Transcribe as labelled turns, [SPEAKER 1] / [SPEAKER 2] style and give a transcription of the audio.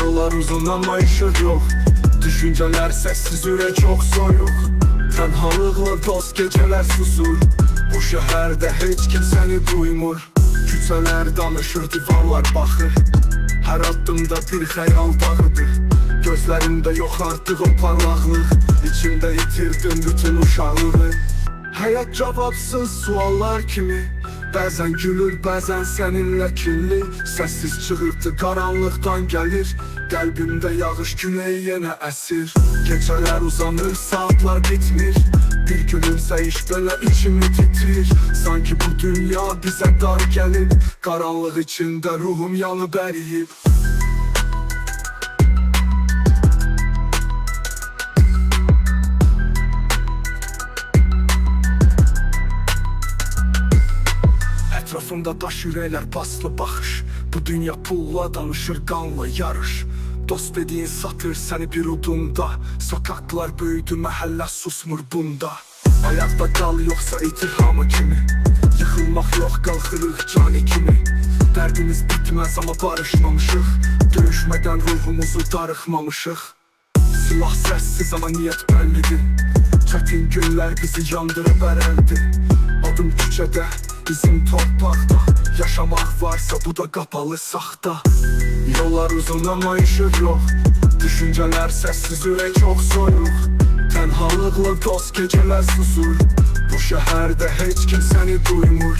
[SPEAKER 1] Yollar uzun ama ışık yok. Düşünceler sessiz, yürek çok soyuk. Tenhalıkla dost geceler susur. Bu şehirde hiç kimseni duymur. Küçələr danışır, divarlar baxır. Hər addımda bir xəyal dağıdır. Gözlərimdə yox artıq o parlaqlıq. İçimdə itirdim bütün uşaqlığı. Həyat cavabsız suallar kimi. Bəzən gülür, bəzən səninlə kinli. Səssiz çığırtı qaranlıqdan gəlir. Qəlbimdə yağış, güney yenə əsir. Gecələr uzanır, saatlar bitmir. Bir gülümsəyiş belə içimi titrir. Sanki bu dünya bizə dar gəlib. Qaranlıq içində ruhum yanıb əriyib. Ətrafımda daş ürəklər, paslı baxış. Bu dünya pulla danışır, qanla yarış. Dost dediğin satır səni bir udumda. Sokaklar böyüdü, məhəllə susmur bunda. Ayaqda qal, yoxsa itir hamı kimi. Yıxılmaq yox, qalxırıq cani kimi. Dərdimiz bitməz amma barışmamışıq. Döyüşmədən ruhumuzu darıxmamışıq. Silah səssiz amma niyyət bəllidir. Çətin günlər bizi yandırıb ərəldi. Adım küçədə, bizim torpaqda. Yaşamaq varsa bu da qapalı saxta. Yollar uzun ama ışık yok. Düşünceler sessiz, yürek çok soyuk. Tenhalıkla dost geceler susur. Bu şehirde hiç kimseni duymur.